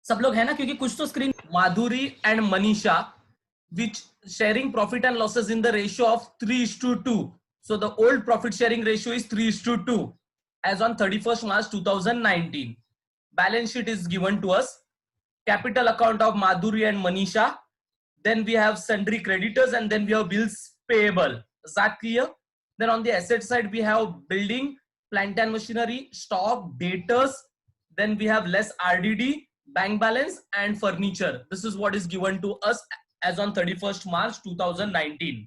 सब लोग है ना, क्योंकि कुछ तो screen Madhuri and Manisha which sharing profit and losses in the ratio of 3:2. So the old profit sharing ratio is 3:2 as on 31st March 2019. Balance sheet is given to us. Capital account of Madhuri and Manisha. Then we have sundry creditors and then we have bills payable. Is that clear? Then on the asset side we have building, plant and machinery, stock, debtors. Then we have less RDD, bank balance and furniture. This is what is given to us as on 31st March 2019.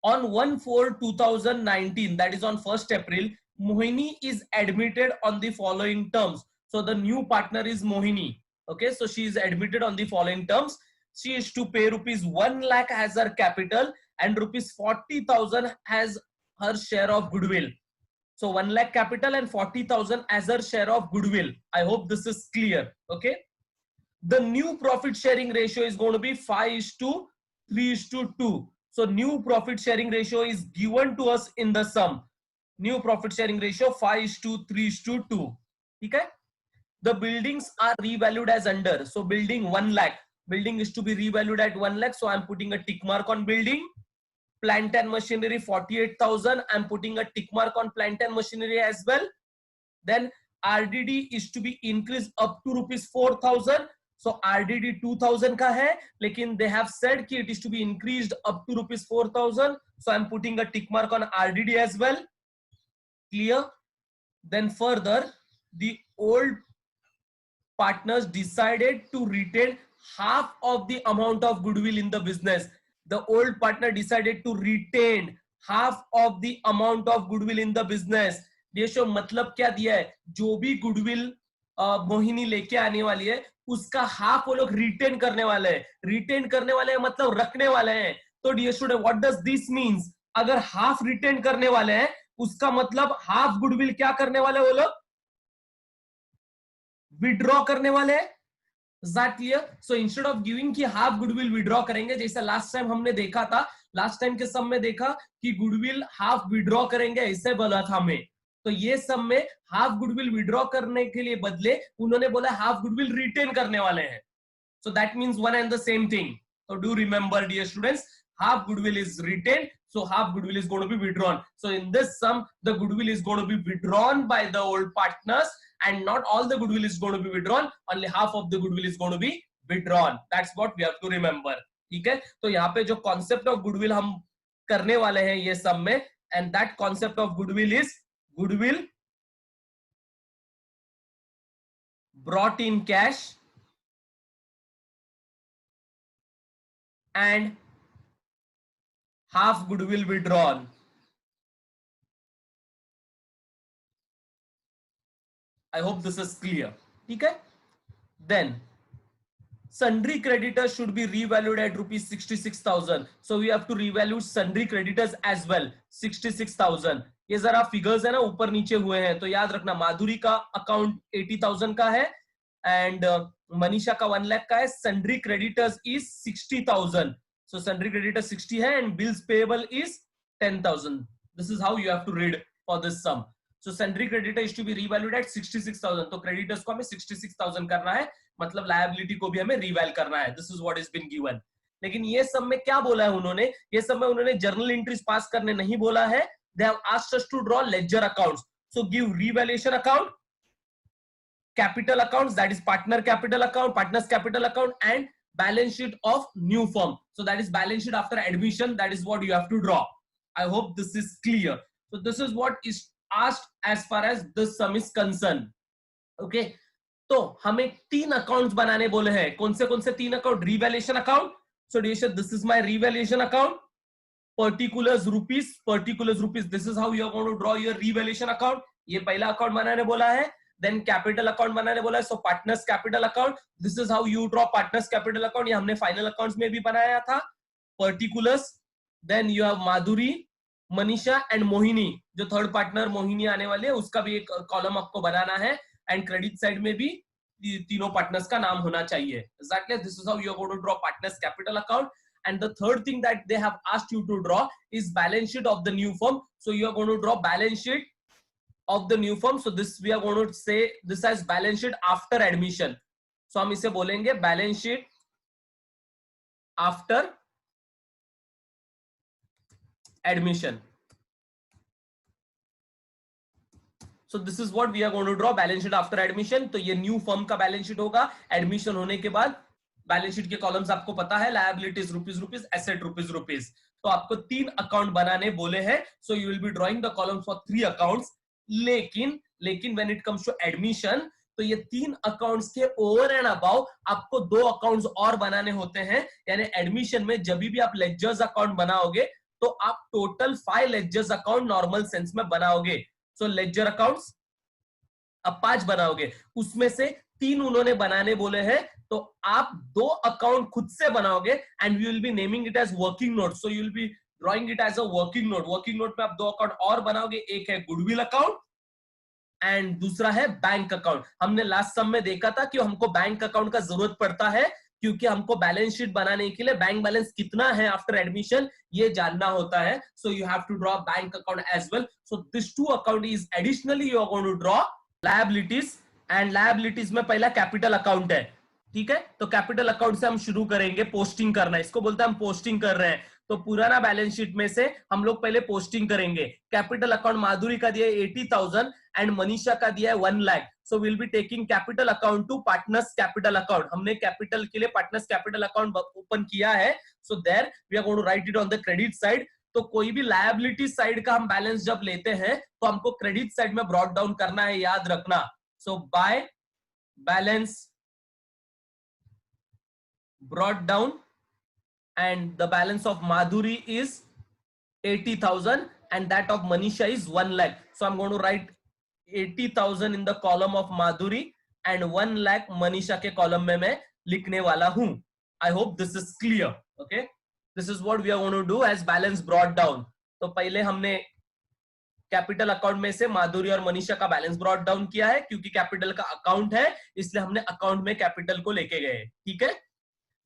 On 1/4/2019, that is on 1st April, Mohini is admitted on the following terms. So the new partner is Mohini. Okay, so she is admitted on the following terms. She is to pay rupees 1 lakh as her capital and rupees 40,000 as her share of goodwill. So 1 lakh capital and 40,000 as her share of goodwill. I hope this is clear. Okay. The new profit sharing ratio is going to be 5:3:2. So new profit sharing ratio is given to us in the sum. New profit sharing ratio 5:3:2. Okay. The buildings are revalued as under. So building 1 lakh. Building is to be revalued at 1 lakh. So I'm putting a tick mark on building. Plant and machinery 48,000. I'm putting a tick mark on plant and machinery as well. Then RDD is to be increased up to rupees 4,000. So RDD 2,000 का है, लेकिन they have said कि it is to be increased up to rupees 4,000. So I'm putting a tick mark on RDD as well. Clear? Then further, the old partners decided to retain half of the amount of goodwill in the business. The old partner decided to retain half of the amount of goodwill in the business. देशो मतलब क्या दिया है, जो भी goodwill Mohini लेके आने वाली है उसका हाफ वो लोग रिटेन करने वाले हैं. रिटेन करने वाले हैं मतलब रखने वाले हैं. तो dear student, what does this means? अगर हाफ रिटेन करने वाले हैं उसका मतलब हाफ गुडविल क्या करने वाले वो लोग? विड्रॉ करने वाले हैं. Is that clear? So instead of giving कि हाफ गुडविल विड्रॉ करेंगे, जैसे लास्ट टाइम हमने देखा था, लास्ट टाइम के सम में देखा कि गुडविल हाफ विड्रॉ करेंगे, ऐसे बोला था हमें. तो ये सम में हाफ गुडविल विड्रॉ करने के लिए बदले उन्होंने बोला हाफ गुडविल रिटेन करने वाले हैं. So that means one and the same thing. So do remember, dear students, half goodwill is retained, so half goodwill is going to be withdrawn. So in this sum, the goodwill is going to be withdrawn by the old partners, and not all the goodwill is going to be withdrawn. Only half of the goodwill is going to be withdrawn. That's what we have to remember. ठीक है? तो यहाँ पे जो concept of goodwill हम करने वाले हैं ये sum में, and that concept of goodwill is goodwill brought in cash and half goodwill withdrawn. I hope this is clear. Okay. Then sundry creditors should be revalued at rupees 66,000. So we have to revalue sundry creditors as well. 66,000. ये जरा figures है ना ऊपर नीचे हुए हैं, तो याद रखना माधुरी का अकाउंट 80,000 का है एंड मनीषा का 1 लाख का है. Sundry creditors is 60,000. So sundry creditors 60 है and bills payable is 10,000. This is how you have to read for this sum. So sundry creditor is to be revalued at 66,000. तो creditors को हमें 66,000 करना है, मतलब liability को भी हमें reval करना है. This is what has been given. लेकिन ये सब में क्या बोला है उन्होंने? ये सब में उन्होंने जर्नल एंट्रीज पास करने नहीं बोला है. They have asked us to draw ledger accounts. So give revaluation account, capital accounts, that is partner capital account, partners capital account, and balance sheet of new firm. So that is balance sheet after admission. That is what you have to draw. I hope this is clear. So this is what is asked as far as this sum is concerned. Okay. तो हमें 3 accounts बनाने बोले हैं. कौन से 3 account? Revaluation account. So this is my revaluation account. Particulars rupees. This is how you are going to draw your revaluation account. ये पहला account बनाने बोला है. Then capital account बनाने बोला है. So partners capital account. This is how you draw partners capital account. ये हमने final accounts में भी बनाया था. Particulars. Then you have Madhuri, Manisha and Mohini. जो थर्ड पार्टनर मोहिनी आने वाले है उसका भी एक कॉलम आपको बनाना है एंड क्रेडिट साइड में भी तीनों पार्टनर्स का नाम होना चाहिए. Exactly, this is how you are going to draw partners capital account. And the third thing that they have asked you to draw is balance sheet of the new firm. So you are going to draw balance sheet of the new firm. So this we are going to say this as balance sheet after admission. सो हम इसे बोलेंगे balance sheet after admission. So this is what we are going to draw, balance sheet after admission. तो ये new firm का balance sheet होगा admission होने के बाद. बैलेंस शीट के कॉलम्स आपको पता है, liabilities rupees rupees, asset rupees rupees. तो आपको 3 अकाउंट बनाने बोले हैं. So you will be drawing the columns for 3 accounts. लेकिन when it comes to admission, तो ये 3 अकाउंट्स के ओवर एंड अबाउ आपको 2 अकाउंट्स और बनाने होते हैं. यानी एडमिशन में जब भी आप लेजर्स अकाउंट बनाओगे तो आप total 5 ledgers account normal sense में बनाओगे. सो लेजर अकाउंट्स अब 5 बनाओगे, उसमें से 3 उन्होंने बनाने बोले हैं. तो आप 2 अकाउंट खुद से बनाओगे and you will be naming it as working note. So you will be drawing it as a working note. Working note में आप 2 अकाउंट और बनाओगे. एक है गुडविल अकाउंट एंड दूसरा है बैंक अकाउंट. हमने लास्ट सम में देखा था कि हमको बैंक अकाउंट का जरूरत पड़ता है क्योंकि हमको बैलेंस शीट बनाने के लिए बैंक बैलेंस कितना है आफ्टर एडमिशन ये जानना होता है. So you have to draw bank account as well. So this 2 account is additionally you are going to draw liabilities. And liabilities में पहला कैपिटल अकाउंट है. ठीक है, तो कैपिटल अकाउंट से हम शुरू करेंगे. पोस्टिंग करना, इसको बोलते हैं हम पोस्टिंग कर रहे हैं. तो पुराना बैलेंस शीट में से हम लोग पहले पोस्टिंग करेंगे. कैपिटल अकाउंट माधुरी का दिया है 80,000 एंड मनीषा का दिया है 1 lakh. So will be taking capital account to partners capital account. हमने कैपिटल के लिए पार्टनर्स कैपिटल अकाउंट ओपन किया है. So there we are going to write it on the credit side. तो कोई भी लायबिलिटी साइड का हम बैलेंस जब लेते हैं तो हमको क्रेडिट साइड में ब्रॉट डाउन करना है, याद रखना. So by balance brought down and the balance of Madhuri is 80,000 and that of Manisha is 1 lakh. So I'm going to write 80,000 in the column of Madhuri and 1 lakh Manisha के column में मैं लिखने वाला हूं. I hope this is clear. Okay, this is what we are going to do as balance brought down. तो पहले हमने capital account में से माधुरी और मनीषा का बैलेंस ब्रॉट डाउन किया है क्योंकि कैपिटल का अकाउंट है इसलिए हमने अकाउंट में कैपिटल को लेके गए. ठीक है,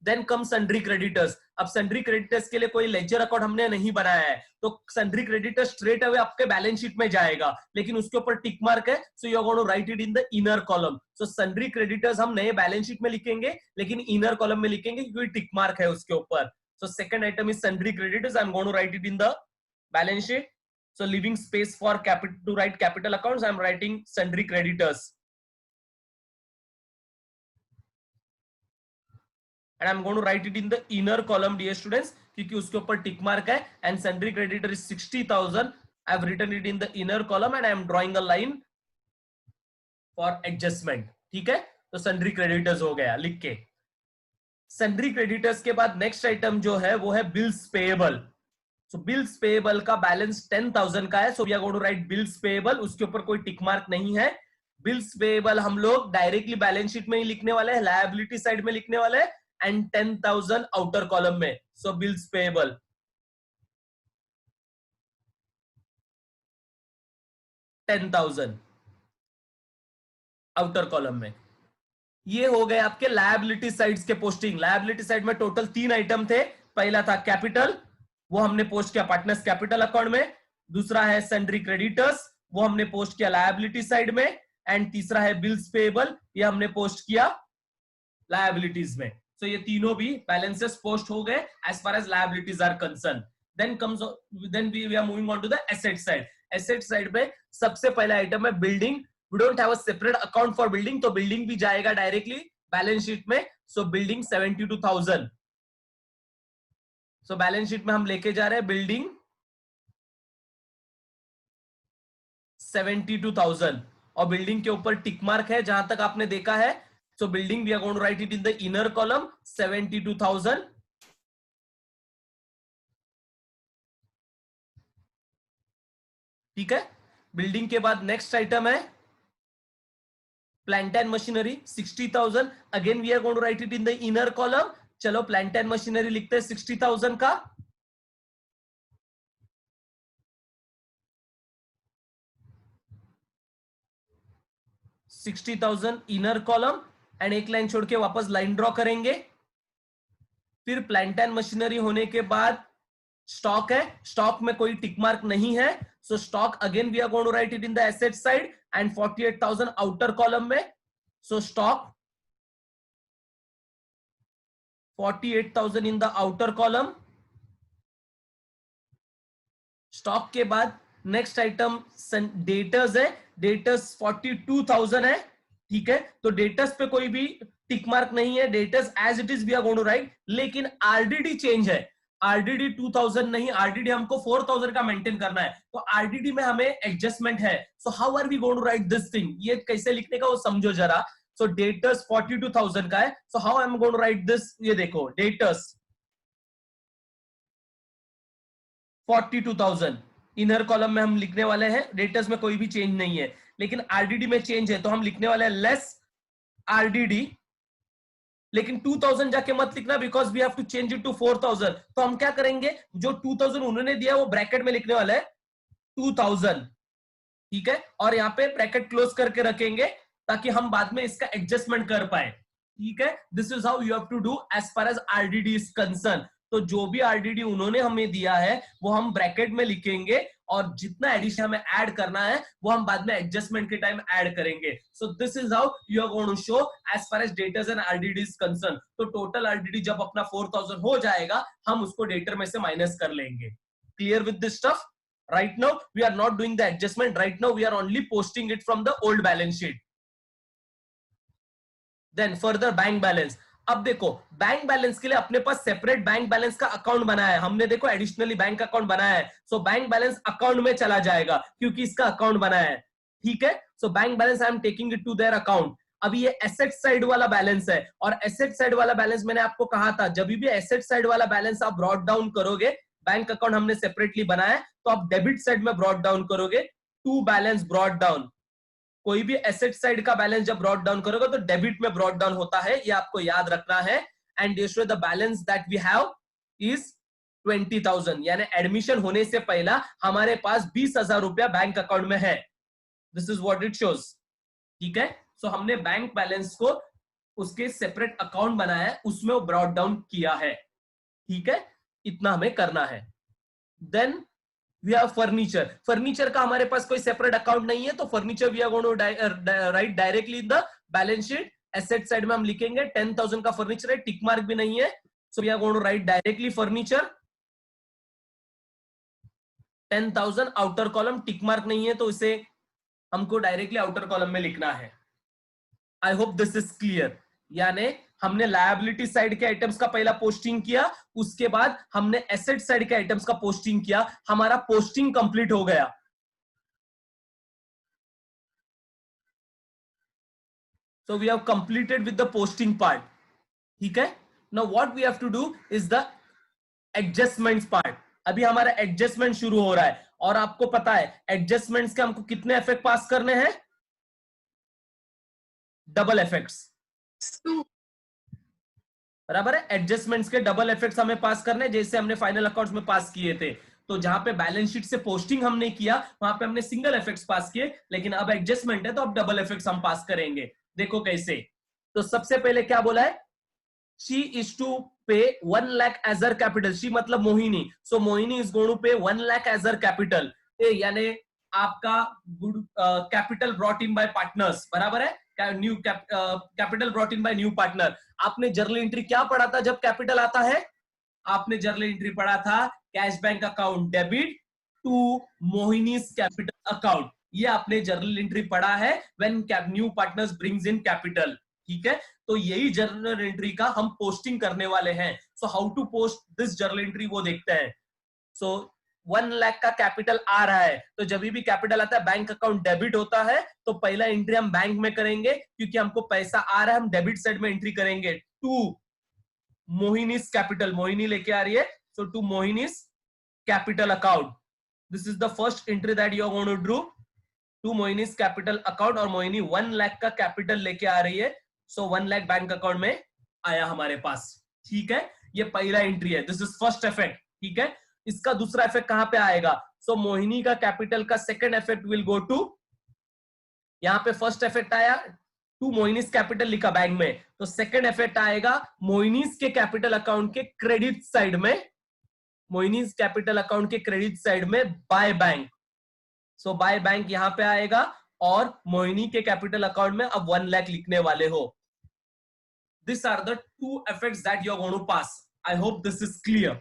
देन कम सन्ड्री क्रेडिटर्स. अब सन्ड्री क्रेडिटर्स के लिए कोई लेजर अकाउंट हमने नहीं बनाया है तो सन्ड्री क्रेडिटर्स स्ट्रेट अवे आपके बैलेंस शीट में जाएगा लेकिन उसके ऊपर टिक मार्क है. So you are going to write it in the inner column. So sundry creditors हम नए बैलेंस शीट में लिखेंगे लेकिन इनर कॉलम में लिखेंगे क्योंकि टिक मार्क है उसके ऊपर. So second item is sundry creditors. I am going to write it in the balance sheet. So leaving space for capital to write capital accounts, I am writing sundry creditors. And I am going to write it in the inner column, dear students, क्योंकि उसके ऊपर tick mark है. And sundry creditor is 60,000. I have written it in the inner column and I am drawing a line for adjustment. ठीक है, तो sundry creditors हो गया लिख के. Sundry creditors के बाद next item जो है वो है bills payable. So bills payable का बैलेंस 10,000 का है. So we are going to write bills payable. उसके ऊपर कोई टिक मार्क नहीं है. bills payable हम लोग डायरेक्टली बैलेंस शीट में ही लिखने वाले हैं, लायबिलिटी साइड में लिखने वाले हैं एंड 10,000 आउटर कॉलम में. So bills payable 10,000 outer column में. ये हो गए आपके लायबिलिटी साइड्स के पोस्टिंग. लायबिलिटी साइड में टोटल 3 आइटम थे. पहला था कैपिटल, वो हमने पोस्ट किया पार्टनर्स कैपिटल अकाउंट में. दूसरा है सन्ड्री क्रेडिटर्स, वो हमने पोस्ट किया लायबिलिटी साइड में. एंड तीसरा है बिल्स पेएबल, ये हमने पोस्ट किया लायबिलिटीज में. सो ये तीनों भी बैलेंसेस पोस्ट हो गए as far as liabilities are concern. Then we are moving on to the asset side. Asset side पे सबसे पहला आइटम है building. We don't have a separate account for building, तो बिल्डिंग भी जाएगा डायरेक्टली बैलेंस शीट में. So building 72,000. So balance sheet में हम लेके जा रहे हैं बिल्डिंग 72,000 और बिल्डिंग के ऊपर टिक मार्क है जहां तक आपने देखा है. So building we are going to write it in the inner column 72,000. ठीक है, बिल्डिंग के बाद नेक्स्ट आइटम है plant and machinery 60,000. Again we are going to write it in the inner column. चलो प्लांट एंड मशीनरी लिखते हैं 60,000 का. Inner column and एक लाइन छोड़ के वापस लाइन ड्रॉ करेंगे. फिर प्लांट एंड मशीनरी होने के बाद स्टॉक है. स्टॉक में कोई टिक मार्क नहीं है. So stock again we are going to write it in the asset side and 48,000 outer column में. So stock 48,000 in the outer column. Stock के बाद नेक्स्ट आइटम डेटर्स है, डेटर्स 42,000 है, ठीक है। तो डेटर्स पे कोई भी टिक मार्क नहीं है, debtors as it is we are going to write, लेकिन आरडीडी चेंज है, आरडीडी 2000 नहीं, आरडीडी हमको 4000 का मेंटेन करना है, तो आरडीडी में हमें एडजस्टमेंट है। So how are we going to write this thing, ये कैसे लिखने का वो समझो जरा। सो डेटर्स 42,000 का है, so how I am going to write this, ये देखो डेटर्स 42,000 इनर कॉलम में हम लिखने वाले हैं, डेटर्स में कोई भी चेंज नहीं है, लेकिन आरडीडी में चेंज है, तो हम लिखने वाले हैं लेस आरडीडी, लेकिन 2000 जाके मत लिखना because we have to change it to 4000। तो हम क्या करेंगे, जो 2000 उन्होंने दिया वो ब्रैकेट में लिखने वाला है 2000, ठीक है, और यहाँ पे ब्रैकेट क्लोज करके रखेंगे ताकि हम बाद में इसका एडजस्टमेंट कर पाए, ठीक है। This is how you have to do as far as RDD is concern. तो जो भी आरडीडी उन्होंने हमें दिया है वो हम ब्रैकेट में लिखेंगे, और जितना एडिशन हमें ऐड करना है वो हम बाद में एडजस्टमेंट के टाइम ऐड करेंगे। So this is how you are going to show as far as debtors and RDD is concern. तो टोटल आरडीडी जब अपना 4000 हो जाएगा हम उसको डेटर में से माइनस कर लेंगे। Clear with this stuff? Right now we are not doing the adjustment, right now we are only posting it from the old balance sheet. Then further bank balance, अब देखो बैंक बैलेंस के लिए अपने पास separate bank balance का account बनाया है हमने, देखो एडिशनली बैंक अकाउंट बनाया है, सो बैंक बैलेंस अकाउंट में चला जाएगा क्योंकि इसका अकाउंट बनाया है, ठीक है। So bank balance I am taking it to their account. अभी ये एसेट साइड वाला बैलेंस है, और एसेट साइड वाला बैलेंस मैंने आपको कहा था जब भी एसेट साइड वाला बैलेंस आप ब्रॉट डाउन करोगे, बैंक अकाउंट हमने सेपरेटली बनाया है, तो आप डेबिट साइड में ब्रॉट डाउन करोगे, टू बैलेंस ब्रॉट डाउन। कोई भी एसेट साइड का बैलेंस जब ब्रॉट डाउन करोगे तो डेबिट में ब्रॉट डाउन होता है, ये आपको याद रखना है। And you show the balance that we have is 20,000, यानी एडमिशन होने से पहला हमारे पास 20,000 रुपया बैंक अकाउंट में है। This is what it shows, ठीक है। सो हमने बैंक बैलेंस को उसके सेपरेट अकाउंट बनाया है, उसमें वो ब्रॉट डाउन किया है, ठीक है, इतना हमें करना है। Then we have furniture, furniture का हमारे पास कोई सेपरेट अकाउंट नहीं है, तो furniture we are going to write directly in the balance sheet. Asset side में हम लिखेंगे 10,000 का फर्नीचर है, टिक मार्क भी नहीं है, so we are going to write directly furniture 10,000, outer column tick mark नहीं है तो इसे हमको डायरेक्टली आउटर कॉलम में लिखना है। आई होप दिस इज क्लियर। यानी हमने लायबिलिटी साइड के आइटम्स का पहला पोस्टिंग किया, उसके बाद हमने एसेट साइड के आइटम्स का पोस्टिंग किया, हमारा पोस्टिंग कंप्लीट हो गया। So we have completed with the posting part, ठीक है। Now what we have to do is the adjustments part. अभी हमारा एडजस्टमेंट शुरू हो रहा है, और आपको पता है एडजस्टमेंट्स के हमको कितने इफेक्ट पास करने हैं, डबल इफेक्ट्स, बराबर है। एडजस्टमेंट्स के डबल इफेक्ट्स हमें पास करने, जैसे हमने फाइनल अकाउंट्स में पास किए थे। तो जहां पे बैलेंस शीट से पोस्टिंग हमने किया वहां पे हमने सिंगल इफेक्ट्स पास किए, लेकिन अब एडजस्टमेंट है तो अब डबल इफेक्ट्स हम पास करेंगे। देखो कैसे। तो सबसे पहले क्या बोला है, she is to pay 1 lakh as her capital, she मतलब Mohini, so Mohini is going to pay 1 lakh as her capital, यानी आपका capital brought in by partners, बराबर है, new capital brought in by new partner. आपने जर्नल एंट्री क्या पढ़ा था जब कैपिटल आता है, आपने जर्नल एंट्री पढ़ा था cash bank account debit to Mohini's capital account, ये आपने जर्नल एंट्री पढ़ा है when new partners brings in capital, ठीक है। तो यही जर्नल एंट्री का हम पोस्टिंग करने वाले हैं। So how to post this journal entry वो देखते हैं। सो 1 लाख का कैपिटल आ रहा है, तो जब भी कैपिटल आता है बैंक अकाउंट डेबिट होता है, तो पहला एंट्री हम बैंक में करेंगे क्योंकि हमको पैसा आ रहा है, हम डेबिट साइड में एंट्री करेंगे टू मोहिनीज कैपिटल, मोहिनी लेके आ रही है, so to Mohini's capital account, this is the first entry that you are going to do to Mohini's capital account. और मोहिनी 1 लाख का कैपिटल लेके आ रही है, सो 1 लाख बैंक अकाउंट में आया हमारे पास, ठीक है। ये पहला एंट्री है, दिस इज फर्स्ट इफेक्ट, ठीक है। इसका दूसरा इफेक्ट कहां पे आएगा, सो मोहिनी का कैपिटल का second effect will go to, यहां पे फर्स्ट इफेक्ट आया टू मोहिनीज कैपिटल लिखा बैंक में, तो सेकंड इफेक्ट आएगा मोहिनीज के कैपिटल अकाउंट के क्रेडिट साइड में, मोहिनीज कैपिटल अकाउंट के क्रेडिट साइड में by bank, so by bank यहां पे आएगा, और मोहिनी के कैपिटल अकाउंट में अब 1 लाख लिखने वाले हो। These are the two effects that you're going to pass. I hope this is clear.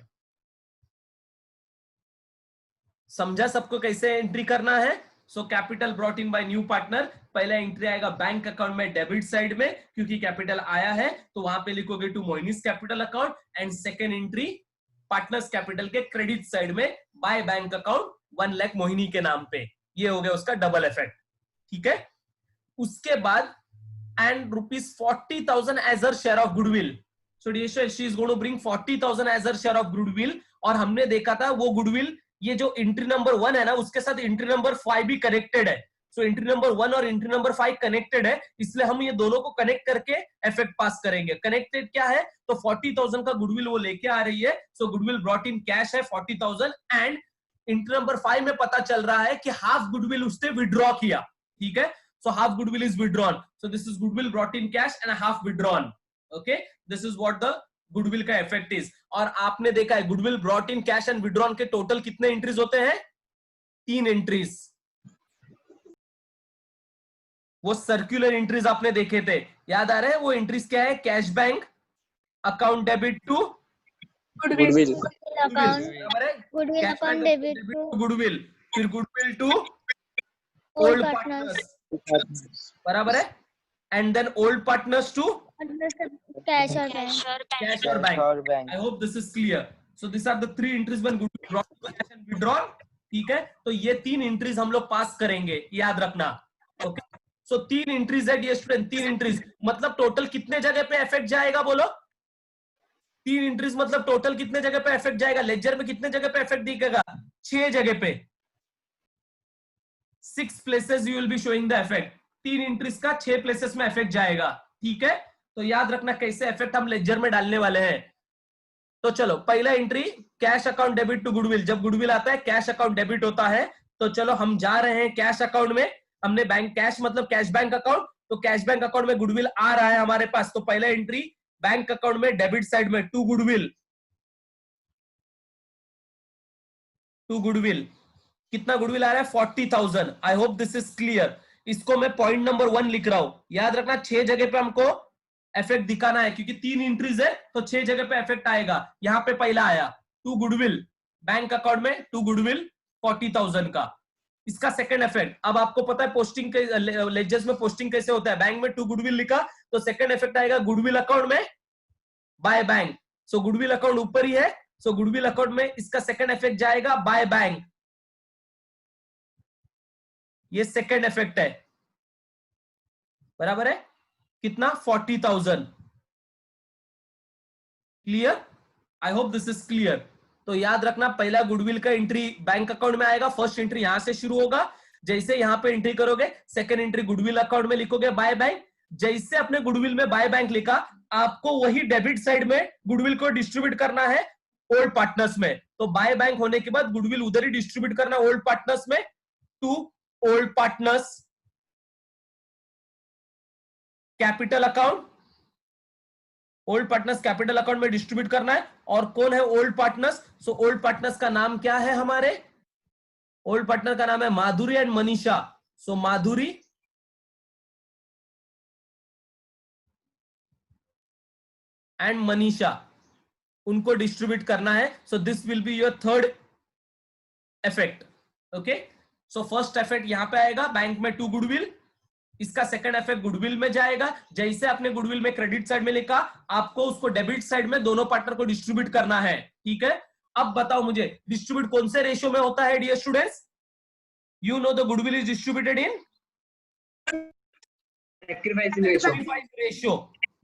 समझा सबको कैसे एंट्री करना है? So capital brought in by new partner, पहला एंट्री आएगा बैंक अकाउंट में डेबिट साइड में, क्योंकि कैपिटल आया है तो वहां पे लिखोगे to Mohini's capital account, and second entry partners capital के क्रेडिट साइड में by bank account 1 lakh Mohini के नाम पे। ये हो गया उसका डबल इफेक्ट, ठीक है। उसके बाद and ₹40,000 as her share of goodwill, so she is going to bring 40,000 as her share of goodwill. और हमने देखा था वो गुडविल, ये जो एंट्री नंबर 1 है ना, उसके साथ एंट्री नंबर 5 भी कनेक्टेड है। सो एंट्री नंबर 1 और एंट्री नंबर 5 कनेक्टेड है, इसलिए हम ये दोनों को कनेक्ट करके इफेक्ट पास करेंगे। कनेक्टेड क्या है, तो 40,000 का गुडविल वो लेके आ रही है, सो गुडविल ब्रॉट इन कैश है 40,000, एंड एंट्री नंबर 5 में पता चल रहा है कि हाफ गुडविल उसने विड्रॉ किया, ठीक है। So half goodwill is withdrawn, so this is goodwill brought in cash and half withdrawn. Okay, this is what the goodwill का इफेक्ट इज। और आपने देखा है goodwill brought in cash and withdrawn के टोटल कितने एंट्रीज होते हैं? 3 entries. वो सर्कुलर एंट्रीज आपने देखे थे, याद आ रहे हैं? वो एंट्रीज क्या है? Cash bank account debit to goodwill account debit to goodwill, फिर goodwill to old old partners, partners, बराबर है, and then old partners to cash और बैंक। कैश और bank. I hope this is clear. So this are the 3 entries when goodwill brought to cash and withdrawn, ठीक है। तो ये 3 entries हम लोग पास करेंगे, याद रखना। ओके, सो 3 एंट्रीज है डियर स्टूडेंट, 3 एंट्रीज मतलब टोटल कितने जगह पे इफेक्ट जाएगा बोलो? 3 एंट्रीज मतलब टोटल कितने जगह पे इफेक्ट जाएगा? लेजर में कितने जगह पे इफेक्ट दिखेगा? 6 जगह पे, 6 places you will be showing the effect. 3 entries का 6 प्लेसेस में इफेक्ट जाएगा, ठीक है। तो याद रखना कैसे इफेक्ट हम लेजर में डालने वाले हैं। तो चलो, पहला entry cash account debit to goodwill. जब गुडविल आता है कैश अकाउंट डेबिट होता है, तो चलो हम जा रहे हैं कैश अकाउंट में। हमने बैंक कैश मतलब कैश बैंक अकाउंट, तो कैश बैंक अकाउंट में गुडविल आ रहा है हमारे पास, तो पहला एंट्री बैंक अकाउंट में डेबिट साइड में टू गुडविल। टू गुडविल कितना गुडविल आ रहा है? 40,000। आई होप दिस इज क्लियर। इसको मैं पॉइंट नंबर 1 लिख रहा हूं, याद रखना 6 जगह पे हमको इफेक्ट दिखाना है, क्योंकि 3 एंट्रीज है तो 6 जगह पे इफेक्ट आएगा। यहां पे पहला आया टू गुडविल बैंक अकाउंट में, टू गुडविल 40,000 का। इसका सेकंड इफेक्ट, अब आपको पता है पोस्टिंग के लेजर्स में पोस्टिंग कैसे होता है। बैंक में टू गुडविल लिखा तो सेकंड इफेक्ट आएगा गुडविल अकाउंट में by bank. So goodwill account ऊपर ही है, सो गुडविल अकाउंट में इसका सेकंड इफेक्ट जाएगा बाय बैंक। ये सेकंड इफेक्ट है, बराबर है कितना? 40,000। Clear? I hope this is clear. तो याद रखना पहला गुडविल का एंट्री बैंक अकाउंट में आएगा, फर्स्ट एंट्री यहां से शुरू होगा। जैसे यहां पे एंट्री करोगे सेकंड एंट्री गुडविल अकाउंट में लिखोगे बाय बैंक। जैसे अपने गुडविल में बाय बैंक लिखा, आपको वही डेबिट साइड में गुडविल को डिस्ट्रीब्यूट करना है ओल्ड पार्टनर्स में। तो बाय बैंक होने के बाद गुडविल उधर ही डिस्ट्रीब्यूट करना ओल्ड पार्टनर्स में, to old partners capital account. Old partners capital account में डिस्ट्रीब्यूट करना है। और कौन है old partners? So old partners का नाम क्या है? हमारे ओल्ड पार्टनर का नाम है Madhuri and Manisha. So Madhuri and Manisha, उनको डिस्ट्रीब्यूट करना है। So this will be your third effect. Okay, so first effect यहां पे आएगा बैंक में टू गुडविल, इसका सेकंड इफेक्ट गुडविल में जाएगा। जैसे आपने गुडविल में क्रेडिट साइड में लिखा, आपको उसको डेबिट साइड में दोनों पार्टनर को डिस्ट्रीब्यूट करना है, ठीक है। अब बताओ मुझे डिस्ट्रीब्यूट कौन से रेशियो में होता है dear students? You know the goodwill is distributed in sacrifice ratio.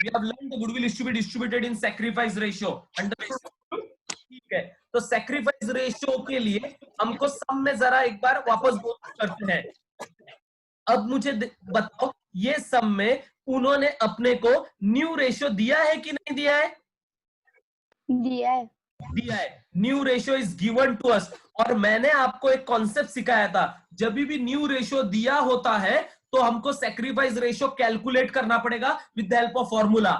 We have learned the goodwill is to be distributed in sacrifice ratio. Understood? ठीक है, तो sacrifice ratio के लिए हमको सम में जरा एक बार वापस करते हैं। अब मुझे बताओ ये सम में उन्होंने अपने को न्यू रेशियो दिया है कि नहीं दिया है? दिया है। दिया है। New ratio is given to us. और मैंने आपको एक कॉन्सेप्ट सिखाया था, जब भी न्यू रेशियो दिया होता है तो हमको सैक्रिफाइस रेशियो कैलकुलेट करना पड़ेगा with the help of formula.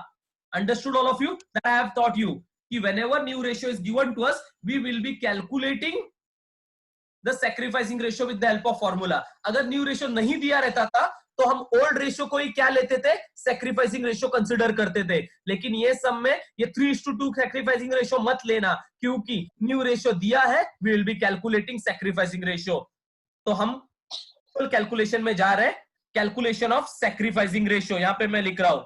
Understood all of you? That I have taught you कि whenever new ratio is given to us, we will be calculating the sacrificing ratio with the help of formula. अगर new ratio नहीं दिया रहता था तो हम old ratio को ही क्या लेते थे, सैक्रिफाइसिंग रेशियो कंसिडर करते थे। लेकिन ये सब में ये 3:2 सैक्रिफाइसिंग रेशियो मत लेना, क्योंकि न्यू रेशियो दिया है, we will be calculating sacrificing ratio. तो हम कैलकुलेशन में जा रहे हैं, कैलकुलेशन ऑफ सैक्रिफाइसिंग रेशियो, यहां पे मैं लिख रहा हूं।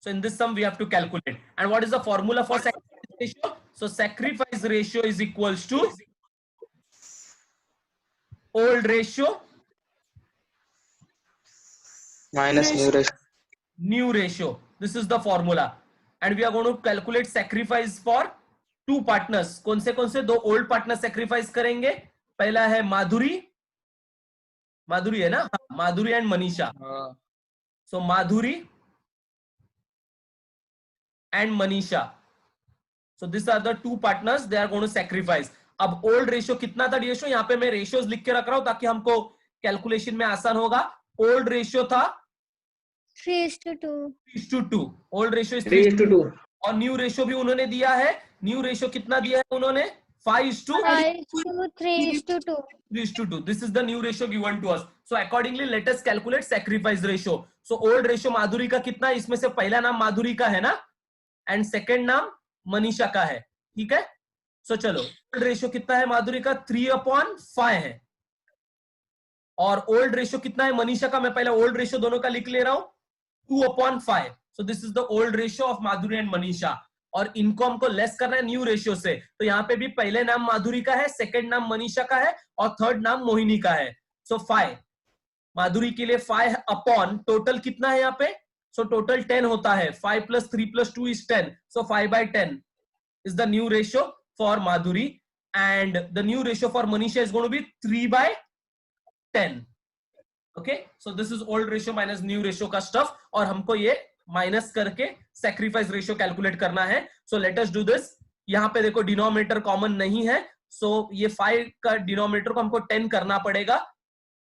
So in this sum we have to calculate. And what is the formula for sacrifice ratio? So sacrifice ratio is equals to old ratio minus new ratio. New ratio. This is the formula. And we are going to calculate sacrifice for two partners. कौन से दो old partners sacrifice करेंगे? पहला है माधुरी, माधुरी है ना, Madhuri and Manisha. So Madhuri and Manisha. So these are the two partners they are going to sacrifice. अब old ratio कितना था रेशियो, यहाँ पे मैं ratios लिख के रख रहा हूं ताकि हमको कैलकुलेशन में आसान होगा. Old ratio था 3:2. Old ratio is 3:2. और न्यू रेशियो भी उन्होंने दिया है. न्यू रेशियो कितना दिया है उन्होंने? 5:3:2. This is the new ratio given to us. So accordingly let us calculate sacrifice ratio. So old ratio माधुरी का कितना, इसमें से पहला नाम माधुरी का है ना, एंड सेकेंड नाम मनीषा का है. ठीक है. सो चलो, ओल्ड रेशियो कितना है माधुरी का? 3/5 है. और ओल्ड रेशियो कितना है मनीषा का? मैं पहले ओल्ड रेशियो दोनों का लिख ले रहा हूं, 2/5. सो this is the old ratio of Madhuri and Manisha. और इनको हमको लेस करना है न्यू रेशियो से. तो यहाँ पे भी पहले नाम माधुरी का है, सेकेंड नाम मनीषा का है और थर्ड नाम मोहिनी का है. सो 5 माधुरी के लिए 5 अपॉन टोटल कितना है यहाँ पे? So total 10 होता है. 5 plus 3 plus 2 is 10. So 5/10 is the new ratio for Madhuri, and the new ratio for Manisha is going to be 3/10. Okay, so this is old ratio minus new ratio का stuff, और हमको ये minus करके sacrifice ratio calculate करना है. So let us do this. यहाँ पे देखो डिनोमिनेटर कॉमन नहीं है, so ये 5 का डिनोमिनेटर को हमको 10 करना पड़ेगा.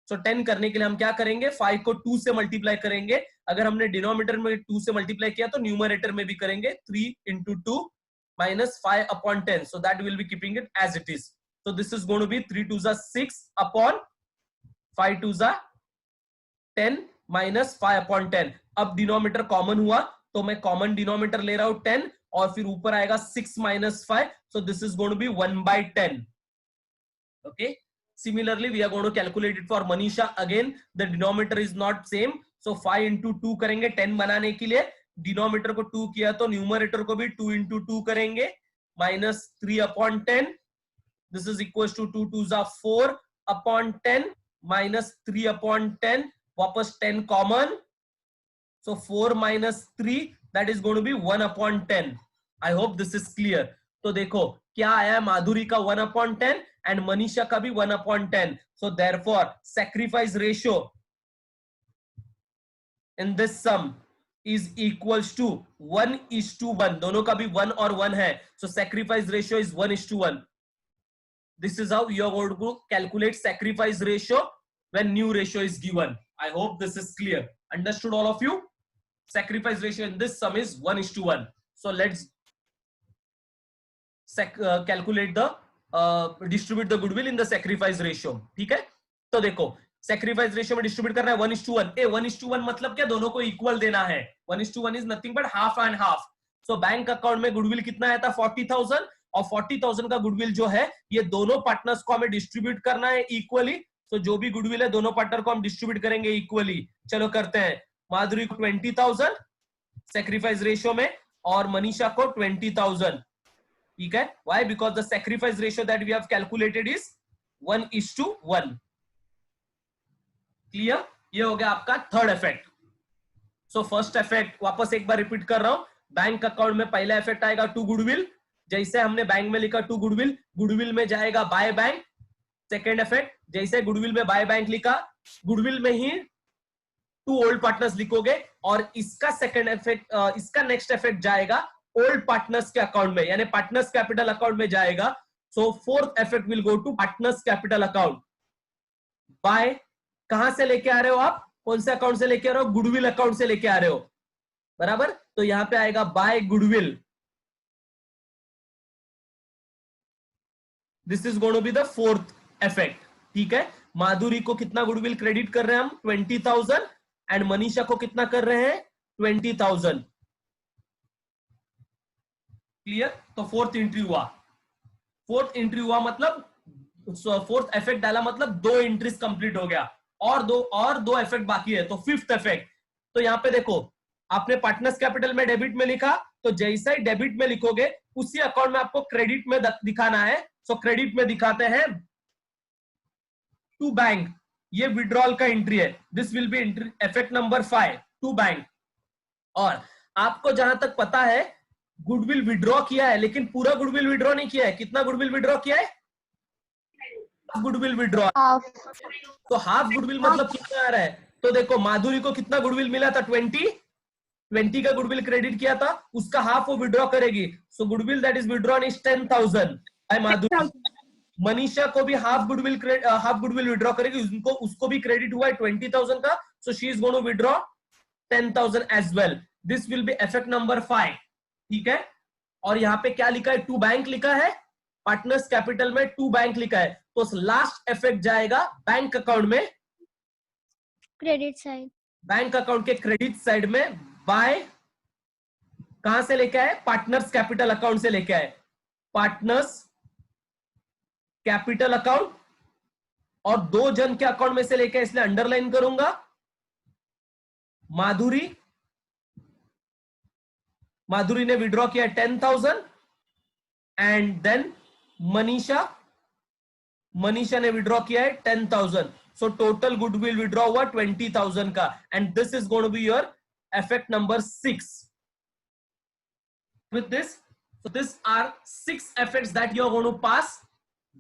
So 10 करने के लिए हम क्या करेंगे? 5 को 2 से मल्टीप्लाई करेंगे. अगर हमने डिनोमिनेटर में 2 से मल्टीप्लाई किया तो न्यूमरेटर में भी करेंगे. 3 into 2 minus 5/10. So that will be keeping it as it is. So this is going to be 3 2s are 6 upon 5 2s are 10 minus 5/10. अब डिनोमिनेटर कॉमन हुआ तो मैं कॉमन डिनोमिनेटर ले रहा हूं 10, और फिर ऊपर आएगा 6 minus 5. So this is going to be 1/10. Okay. Similarly, we are going to calculate it for Manisha. Again, the denominator is not same. So 5 into 2 करेंगे 10 बनाने के लिए. डिनोमिनेटर को 2 किया तो न्यूमरेटर को भी 2 into 2 करेंगे. Minus 3/10. This is equals to 2 2s are 4/10 minus 3/10. वापस 10 common. So 4 minus 3, that is going to be 1/10. I hope this is clear. तो देखो क्या आया, माधुरी का 1/10 and Manisha का भी 1/10. So therefore sacrifice ratio in this sum is equals to 1:1. दोनों का भी 1 और 1 है. So sacrifice ratio is 1:1. This is how you are going to calculate sacrifice ratio when new ratio is given. I hope this is clear. Understood all of you? Sacrifice ratio in this sum is 1:1. So let's calculate the distribute the goodwill in the sacrifice ratio. ठीक है. तो देखो sacrifice ratio में distribute करना है 1:1. 1:1 मतलब क्या? दोनों को equal देना है. 1:1 is nothing but half and half. So bank account में गुडविल कितना आया था? 40,000. और 40,000 का गुडविल जो है ये दोनों पार्टनर्स को हमें डिस्ट्रीब्यूट करना है इक्वली. तो जो भी गुडविल है दोनों पार्टनर को हम डिस्ट्रीब्यूट करेंगे इक्वली. चलो करते हैं. माधुरी को 20,000 सैक्रिफाइस रेशियो में और मनीषा को 20,000. ठीक है. Why? Because the sacrifice ratio that we have calculated is 1:1. Clear? ये हो गया आपका थर्ड इफेक्ट. सो फर्स्ट इफेक्ट वापस एक बार रिपीट कर रहा हूं. बैंक अकाउंट में पहला इफेक्ट आएगा टू गुडविल. जैसे हमने बैंक में लिखा टू गुडविल, गुडविल में जाएगा बाय बैंक. सेकेंड इफेक्ट, जैसे गुडविल में बाय बैंक लिखा, गुडविल में ही टू ओल्ड पार्टनर्स लिखोगे. और इसका सेकेंड इफेक्ट, इसका नेक्स्ट इफेक्ट जाएगा ओल्ड पार्टनर्स के अकाउंट में, यानी पार्टनर्स कैपिटल अकाउंट में जाएगा. So fourth effect will go to partners capital account. By कहां से लेके आ रहे हो आप? कौन से अकाउंट से लेके आ रहे हो? गुडविल अकाउंट से लेके आ रहे हो, बराबर। तो यहां पे आएगा by goodwill, this is going to be the fourth effect, ठीक है। माधुरी को कितना गुडविल क्रेडिट कर रहे हैं हम? 20,000, एंड मनीषा को कितना कर रहे हैं? 20,000। क्लियर? तो फोर्थ एंट्री हुआ, फोर्थ एंट्री हुआ मतलब फोर्थ इफेक्ट डाला मतलब 2 एंट्रीज कंप्लीट हो गया, और दो इफेक्ट बाकी है, तो फिफ्थ इफेक्ट। तो यहां पे देखो, आपने पार्टनर्स कैपिटल में डेबिट में लिखा, तो जैसा ही डेबिट में लिखोगे उसी अकाउंट में आपको क्रेडिट में दिखाना है। सो क्रेडिट में दिखाते हैं टू बैंक, ये विड्रॉल का एंट्री है, this will be effect number 5, to bank. और आपको जहां तक पता है गुडविल विड्रॉ किया है, लेकिन पूरा गुडविल विड्रॉ नहीं किया है। कितना गुडविल विड्रॉ किया है? Goodwill withdraw. तो हाफ गुडविल मतलब कितना आ रहा है? तो देखो माधुरी को कितना गुडविल मिला था? 20 का गुडविल क्रेडिट किया था, उसका हाफ वो विड्रॉ करेगी। So goodwill that is withdrawn is 10,000 by Madhuri. Manisha को भी हाफ गुडविल विड्रॉ करेगी, उसको भी क्रेडिट हुआ है 20,000 का, so she is going to withdraw 10,000 as well. This will be effect number 5, ठीक है। और यहाँ पे क्या लिखा है? टू बैंक लिखा है, पार्टनर्स कैपिटल में टू बैंक लिखा है, तो लास्ट इफेक्ट जाएगा बैंक अकाउंट में, क्रेडिट साइड, बैंक अकाउंट के क्रेडिट साइड में। बाय कहां से लेके आए? पार्टनर्स कैपिटल अकाउंट से लेके आए, पार्टनर्स कैपिटल अकाउंट, और 2 जन के अकाउंट में से लेके, इसलिए अंडरलाइन करूंगा। माधुरी ने विड्रॉ किया 10,000, एंड देन मनीषा ने विड्रॉ किया है 10,000। सो टोटल गुडविल विड्रॉ हुआ 20,000 का, and this is going to be your effect number 6 with this. So these are 6 effects that you are going to pass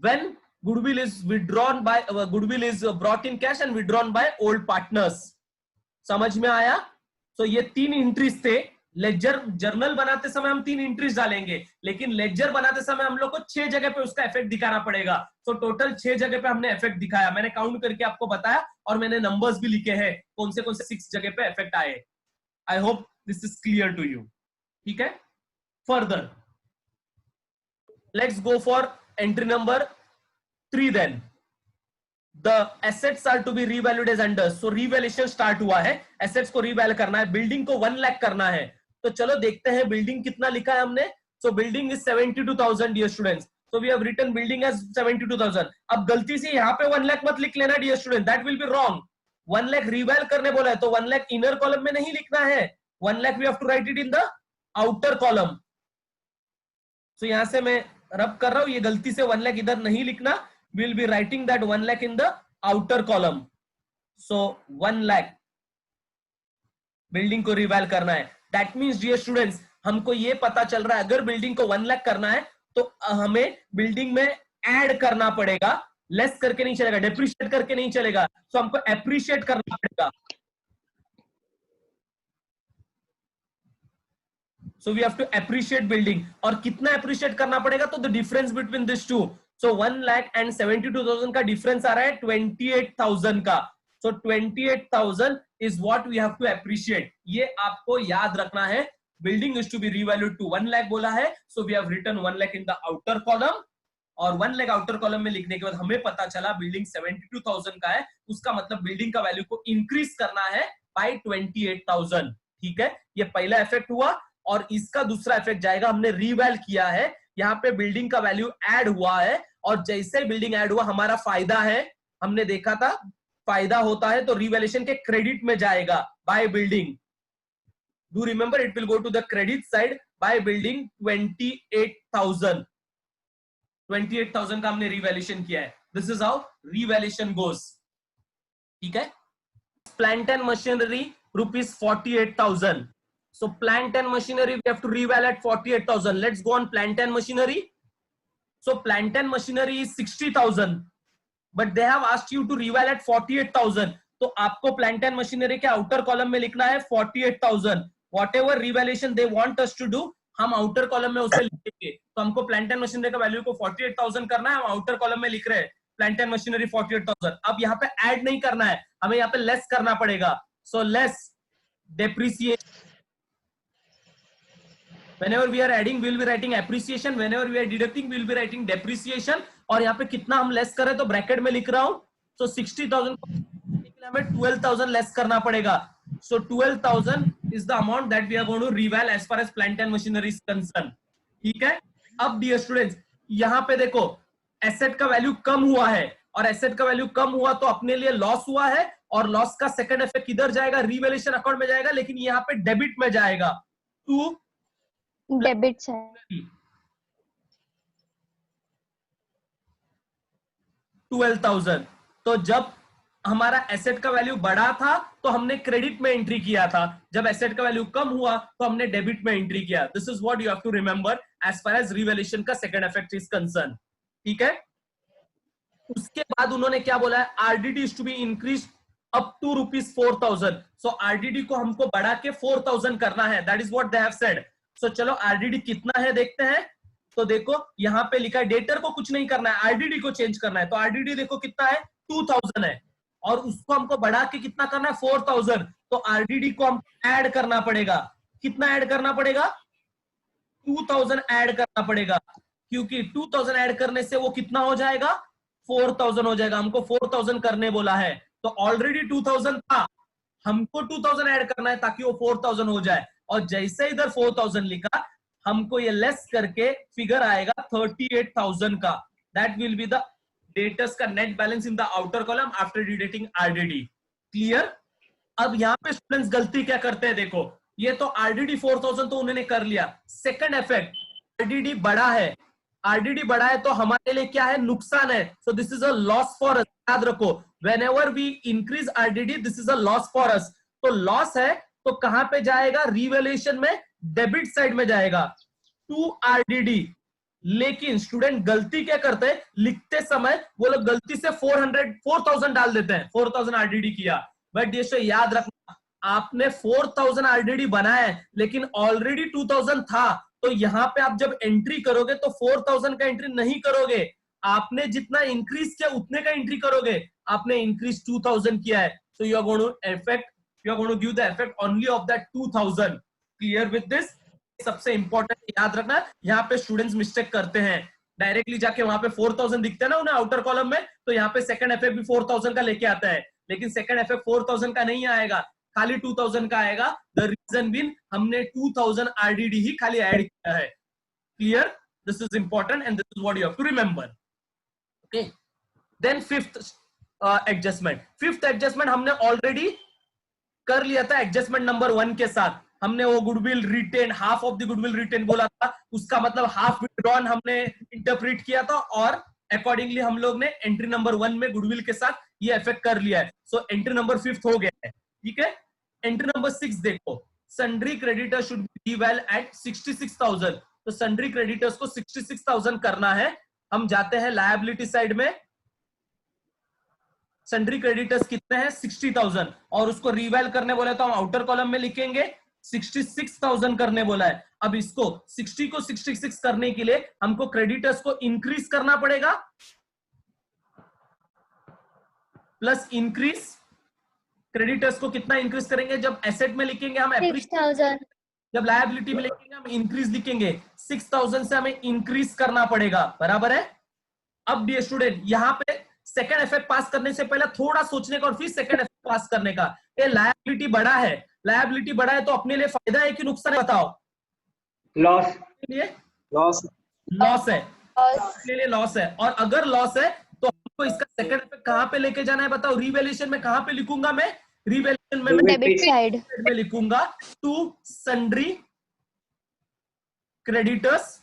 when goodwill is withdrawn by goodwill is brought in cash and withdrawn by old partners. समझ में आया? तो ये 3 entries थे। Laser journal बनाते समय हम 3 entries डालेंगे, लेकिन लेजर बनाते समय हम लोग को 6 जगह पे उसका इफेक्ट दिखाना पड़ेगा। तो टोटल 6 जगह पे हमने इफेक्ट दिखाया, मैंने काउंट करके आपको बताया, और मैंने नंबर्स भी लिखे हैं कौन से 6 जगह पे इफेक्ट आए। I hope this is clear to you, ठीक है। Further, let's go for entry number 3 then. The assets are to be revalued as under. So revaluation start हुआ है, assets को reval करना है, building को 1 लाख करना है। तो चलो देखते हैं building कितना लिखा है हमने। So building is 72,000 dear students. So we have written building as 72,000. अब गलती से यहाँ पे 1 लाख मत लिख लेना dear student, that will be wrong. 1 lakh reval करने बोला है, तो 1 लाख inner column में नहीं लिखना है, 1 lakh we have to write it in the outer column. So यहां से मैं रब कर रहा हूं, ये गलती से 1 लाख इधर नहीं लिखना, we'll be writing that 1 lakh in the outer column. So 1 lakh building को रिवैल करना है। दैट मींस डियर स्टूडेंट्स, हमको ये पता चल रहा है अगर बिल्डिंग को 1 लाख करना है तो हमें बिल्डिंग में ऐड करना पड़ेगा, लेस करके नहीं चलेगा, डेप्रिशिएट करके नहीं चलेगा, तो हमको एप्रिशिएट करना पड़ेगा। So we have to appreciate building, और कितना appreciate करना पड़ेगा? तो the difference between these two, so 1 lakh and 72,000 का difference आ रहा है 28,000 का। So 28,000 is what we have to appreciate. ये आपको याद रखना है। Building is to be revalued to 1 lakh बोला है, so we have written 1 lakh in the outer column, और 1 lakh outer column में लिखने के बाद हमें पता चला बिल्डिंग 72,000 का है, उसका मतलब बिल्डिंग का वैल्यू को इंक्रीज करना है by 28,000। ठीक है, ये पहला इफेक्ट हुआ, और इसका दूसरा इफेक्ट जाएगा, हमने रीवैल किया है, यहाँ पे बिल्डिंग का वैल्यू ऐड हुआ है, और जैसे बिल्डिंग ऐड हुआ हमारा फायदा है, हमने देखा था फायदा होता है तो रिवैल्यूएशन के क्रेडिट में जाएगा by building. Do remember, it will go to the credit side by building 28,000। 28,000 का हमने रिवैल्यूएशन किया है। This is how revaluation goes. ठीक है, plant and machinery rupees 48,000। So plant and machinery we have to reval at 48,000. Let's go on plant and machinery. So plant and machinery is 60,000, but they have asked you to reval at 48,000. तो आपको plant and machinery के outer column में लिखना है 48,000. Whatever revaluation they want us to do, हम outer column में उसे लिखेंगे। तो हमको plant and machinery का वैल्यू को 48,000 करना है, हम outer column में लिख रहे हैं। Plant and machinery 48,000. अब यहाँ पे ऐड नहीं करना है, हमें यहाँ पे लेस करना पड़ेगा. So less depreciation. Whenever we are adding, we will be writing appreciation. Whenever we are deducting, we will be writing depreciation. और यहाँ पे कितना हम लेस करें तो ब्रैकेट में लिख रहा हूं. So 60,000 हमें 12,000 लेस करना पड़ेगा. So 12,000 is the amount that we are going to reval as far as plant and machinery is concerned. ठीक है. अब डियर स्टूडेंट्स, यहाँ पे देखो एसेट का वैल्यू कम हुआ है, और एसेट का वैल्यू कम हुआ तो अपने लिए लॉस हुआ है, और लॉस का सेकंड इफेक्ट किधर जाएगा? रिवैल्यूएशन अकाउंट में जाएगा, लेकिन यहाँ पे डेबिट में जाएगा टू Debit side. 12,000. तो जब हमारा एसेट का वैल्यू बढ़ा था तो हमने क्रेडिट में एंट्री किया था, जब एसेट का वैल्यू कम हुआ तो हमने डेबिट में एंट्री किया. This is what you have to remember as far as revaluation का सेकंड इफेक्ट इज कंसर्न. ठीक है. उसके बाद उन्होंने क्या बोला है? RDD is to be increase up to ₹4,000. So RDD को हमको बढ़ा के 4,000 करना है. That is what they have said. So चलो आरडीडी कितना है देखते हैं. तो देखो यहाँ पे लिखा है डेटर को कुछ नहीं करना है, आरडीडी को चेंज करना है. तो आरडीडी देखो कितना है? 2,000 है, और उसको हमको बढ़ा के कितना करना है? 4,000. तो आरडीडी को हम ऐड करना पड़ेगा. कितना ऐड करना पड़ेगा? 2,000 ऐड करना पड़ेगा, क्योंकि 2,000 ऐड करने से वो कितना हो जाएगा? 4,000 हो जाएगा. हमको 4,000 करने बोला है, तो ऑलरेडी 2,000 था, हमको 2,000 ऐड करना है ताकि वो 4,000 हो जाए. और जैसे इधर 4,000 लिखा, हमको ये लेस करके फिगर आएगा 38,000 का. That will be the debtors का net balance in the outer column after deducting RDD. Clear? अब यहाँ पे स्टूडेंट्स गलती क्या करते हैं? देखो ये तो आरडीडी 4,000 तो उन्होंने कर लिया. सेकंड इफेक्ट, आरडीडी बड़ा है, आरडीडी बढ़ा है तो हमारे लिए क्या है? नुकसान है. So this is a loss for us. याद रखो, whenever we increase RDD this is a loss for us. तो लॉस है तो कहां पे जाएगा? रिवैल्यूएशन में डेबिट साइड में जाएगा टू आरडीडी. लेकिन स्टूडेंट गलती क्या करते हैं? लिखते समय वो लोग गलती से 4,000 डाल देते हैं. 4,000 आरडीडी किया, बट ये याद रखना, आपने 4,000 आरडीडी बनाया है लेकिन ऑलरेडी 2,000 था. तो यहाँ पे आप जब एंट्री करोगे तो 4,000 का एंट्री नहीं करोगे, आपने जितना इंक्रीज किया उतने का एंट्री करोगे. आपने इंक्रीज 2,000 किया है, so you are going to give the effect only of that 2,000. clear with this? सबसे इंपॉर्टेंट याद रखना, यहाँ पे स्टूडेंट्स मिस्टेक करते हैं. डायरेक्टली जाके वहां पे 4,000 दिखते हैं ना उन्हें आउटर कॉलम में, तो यहाँ पे सेकंड इफेक्ट भी 4,000 का लेके आता है, लेकिन सेकंड इफेक्ट 4,000 का नहीं आएगा, खाली 2,000 का आएगा. द रीजन बीन हमने 2,000 आरडीडी ही खाली ऐड किया है. Clear? This is important and this is what you have to remember. Okay. Then fifth adjustment. Fifth adjustment हमने ऑलरेडी कर लिया था एडजस्टमेंट नंबर 1 के साथ. हमने वो goodwill retain, half of the goodwill retain बोला था, उसका मतलब हाफ विड्रॉन हमने इंटरप्रेट किया था, और अकॉर्डिंगली हम लोग ने एंट्री नंबर 1 में गुडविल के साथ ये इफेक्ट कर लिया है. सो एंट्री नंबर 5 हो गया है. ठीक है. एंट्री नंबर 6 देखो, sundry creditor should be revalued at 66,000. तो सन्ड्री क्रेडिटर्स को 66,000 करना है. हम जाते हैं लायबिलिटी साइड में. सन्ड्री क्रेडिटर्स कितने हैं? 60,000, और उसको रिवैल करने बोला तो हम आउटर कॉलम में लिखेंगे 66,000 करने बोला है. अब इसको 60 को 66 करने के लिए हमको क्रेडिटर्स को इंक्रीज करना पड़ेगा, प्लस इंक्रीज. क्रेडिटर्स को कितना इंक्रीज करेंगे? जब एसेट में लिखेंगे हम 6,000. जब लायबिलिटी में लिखेंगे हम इंक्रीज लिखेंगे. 6,000 से हमें इंक्रीज करना पड़ेगा. बराबर है? अब डियर स्टूडेंट, यहाँ पे सेकंड इफेक्ट पास करने से पहले थोड़ा सोचने का और फिर सेकंड इफेक्ट पास करने का. ये लायबिलिटी बड़ा है, लायबिलिटी बड़ा है तो अपने लिए फायदा है कि नुकसान है? बताओ. लॉस. लॉस. लॉस है, अपने लिए लॉस है. और अगर लॉस है तो हमको इसका सेकंड इफेक्ट कहां पे लेके जाना है? बताओ. रिवैल्यूएशन में कहां पे लिखूंगा मैं? रिवैल्यूएशन में Debit side. में लिखूंगा टू सन्ड्री क्रेडिटर्स.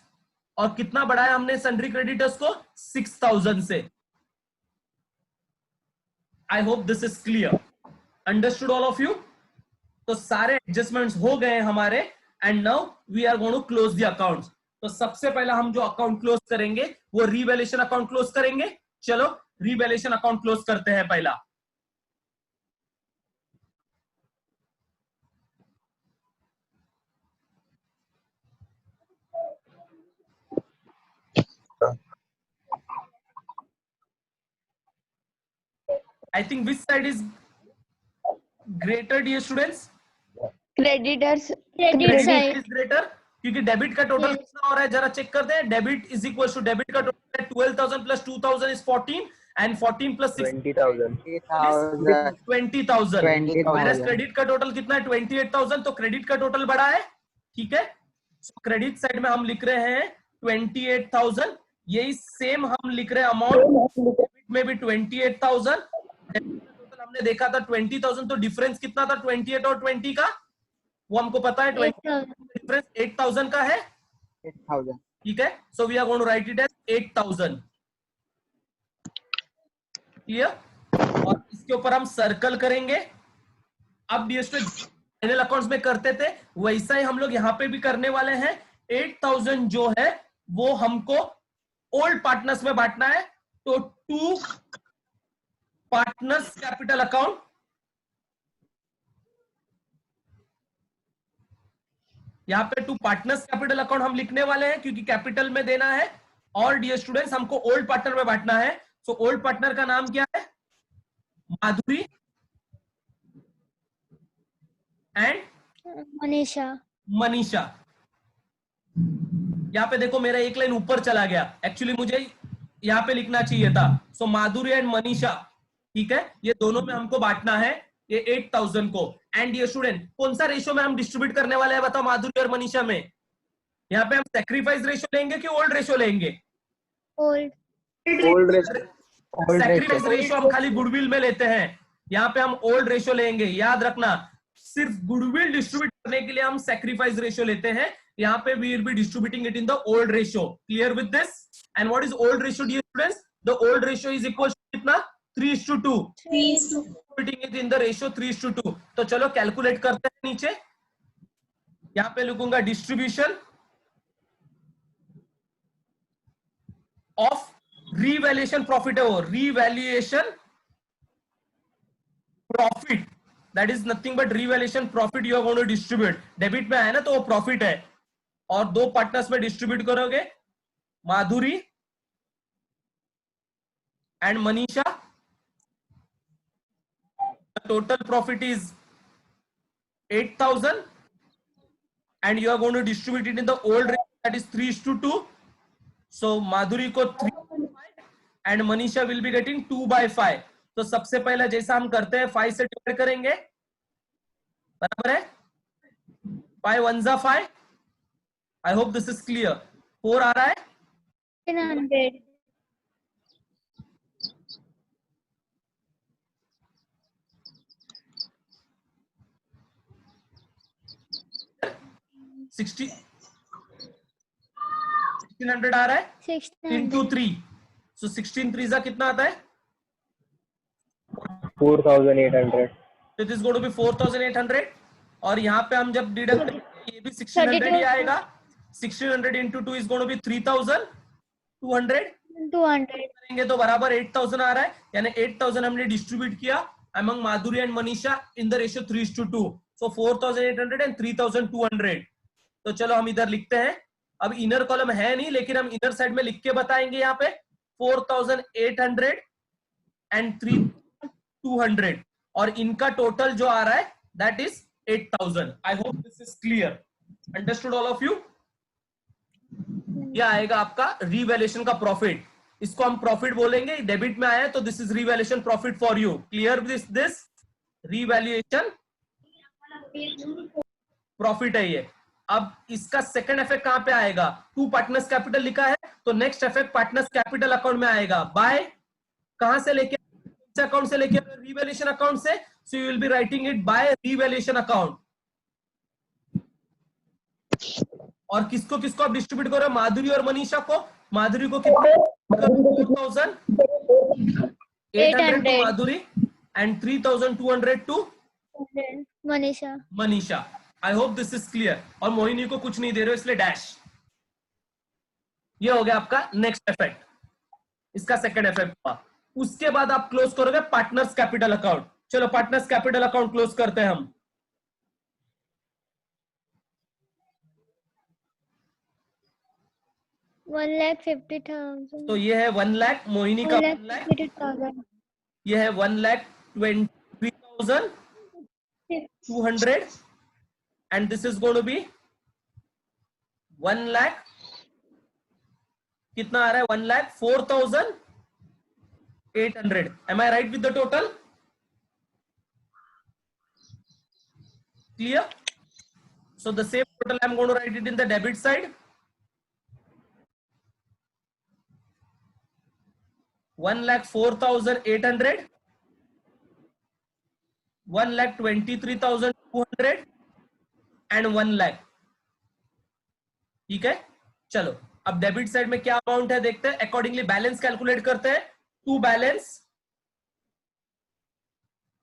और कितना बढ़ाया हमने सन्ड्री क्रेडिटर्स को? 6,000 से. I hope this is clear. Understood all of you? तो सारे एडजस्टमेंट्स हो गए हमारे, and now we are going to close the accounts. तो सबसे पहला हम जो अकाउंट क्लोज करेंगे वो रिवैल्यूएशन अकाउंट क्लोज करेंगे. चलो रिवैल्यूएशन अकाउंट क्लोज करते हैं पहला. I think which side is greater, dear students? Creditors. Credit Side. Is greater, क्योंकि डेबिट का टोटल Yes. कितना हो रहा है जरा चेक करते हैं. Debit is equal to debit का टोटल है 12,000 प्लस 2,000 इज 14 एंड 14 प्लस 6 20,000. 20,000. 20,000. माइनस क्रेडिट का टोटल कितना है 28,000. तो क्रेडिट का टोटल बड़ा है. ठीक है, क्रेडिट साइड में हम लिख रहे हैं 28,000. यही सेम हम लिख रहे हैं अमाउंट में भी 28,000. टोटल हमने देखा था 20,000. तो डिफरेंस कितना था 28 और 20 का, वो हमको पता है. 8,000. डिफरेंस 8,000 का है. 8,000. ठीक है, so we are going to write it as 8,000. Clear. और इसके ऊपर हम सर्कल करेंगे. अब डियर स्टूडेंट फाइनल अकाउंट्स में करते थे वैसा ही हम लोग यहाँ पे भी करने वाले हैं. 8,000 जो है वो हमको ओल्ड पार्टनर्स में बांटना है. तो 2 पार्टनर्स कैपिटल अकाउंट, यहाँ पे 2 पार्टनर्स कैपिटल अकाउंट हम लिखने वाले हैं क्योंकि कैपिटल में देना है. और डियर स्टूडेंट्स हमको ओल्ड पार्टनर में बांटना है. सो ओल्ड पार्टनर का नाम क्या है? माधुरी एंड मनीषा. यहाँ पे देखो मेरा एक लाइन ऊपर चला गया, एक्चुअली मुझे यहाँ पे लिखना चाहिए था. सो माधुरी एंड मनीषा. ठीक है, ये दोनों में हमको बांटना है ये 8,000 को. एंड ये स्टूडेंट कौन सा रेशियो में हम डिस्ट्रीब्यूट करने वाले हैं बताओ माधुरी और मनीषा में? यहाँ पे हम सेक्रीफाइस रेशियो लेंगे कि ओल्ड रेशियो लेंगे? Old. Old ratio. Old sacrifice ratio. Ratio हम खाली गुडविल में लेते हैं. यहाँ पे हम ओल्ड रेशियो लेंगे. याद रखना, सिर्फ गुडविल डिस्ट्रीब्यूट करने के लिए हम सेक्रीफाइस रेशियो लेते हैं. यहाँ पे we will be distributing it in the old ratio. Clear with this? And what is old ratio dear students? The old ratio is equal to कितना? 3:2. Distributing it in the ratio 3:2. तो चलो calculate करते हैं. नीचे यहाँ पे लिखूंगा distribution of revaluation profit है वो. Revaluation profit, that is nothing but revaluation profit you are going to distribute. Debit में है ना तो वो प्रॉफिट है. और 2 पार्टनर्स में डिस्ट्रीब्यूट करोगे, Madhuri and Manisha. Total profit is 8,000 and you are going to distribute it in the old ratio, that is 3:2. So Madhuri को 3/5 and Manisha will be getting 2/5. तो सबसे पहला जैसा हम करते हैं 5 से डिवाइड करेंगे. बराबर है? 5 1s are 5. I hope this is clear. 4 आ रहा है? 1,500. 1600 आ रहा है 1,600. into 3. So 16 3 कितना आता है? 4,800. So it is going to be 4,800. और यहाँ पे हम जब डिडक्ट करेंगे ये भी 1,600 ही आएगा. 1,600 into 2 is going to be 3,200. 200. करेंगे तो बराबर 8,000 आ रहा है. यानी 8,000 हमने डिस्ट्रीब्यूट किया among Madhuri and Manisha in the ratio 3:2. So 4,800 and 3,200. तो चलो हम इधर लिखते हैं. अब इनर कॉलम है नहीं लेकिन हम इनर साइड में लिख के बताएंगे. यहाँ पे 4,800 and 3,200 और इनका टोटल जो आ रहा है that is 8,000. I hope this is clear. Understood all of you? यह आएगा आपका रिवैल्यूएशन का प्रॉफिट. इसको हम प्रॉफिट बोलेंगे. डेबिट में आया तो this is revaluation profit for you. Clear this revaluation profit है ये. अब इसका सेकंड इफेक्ट कहां पे आएगा? 2 पार्टनर्स कैपिटल लिखा है तो next effect partners capital account में आएगा. बाय कहां से लेके? अकाउंट से लेके रिवैल्यूएशन अकाउंट से. सो you will be writing it by revaluation account. और किसको किसको आप डिस्ट्रीब्यूट करो? माधुरी और मनीषा को. माधुरी को कितना? 4,800 to Madhuri and 3,200 to Manisha. I hope this is clear. और मोहिनी को कुछ नहीं दे रहे हो इसलिए डैश. ये हो गया आपका नेक्स्ट इफेक्ट. इसका सेकंड इफेक्ट हुआ. उसके बाद आप क्लोज करोगे पार्टनर्स कैपिटल अकाउंट. चलो पार्टनर्स कैपिटल अकाउंट क्लोज करते हैं हम. $1,50,000. तो ये है 1 लाख. मोहिनी का 1 लाख. 1,50,000. ये है 1,23,200 and this is going to be 1 lakh, कितना आ रहा है 1,04,800. Am I right with the total? Clear? So the same total I'm going to write it in the debit side. 1,04,800, 1,23,200 and 1 lakh. ठीक है, चलो अब डेबिट साइड में क्या amount है देखते हैं. अकॉर्डिंगली बैलेंस कैलकुलेट करते हैं. टू बैलेंस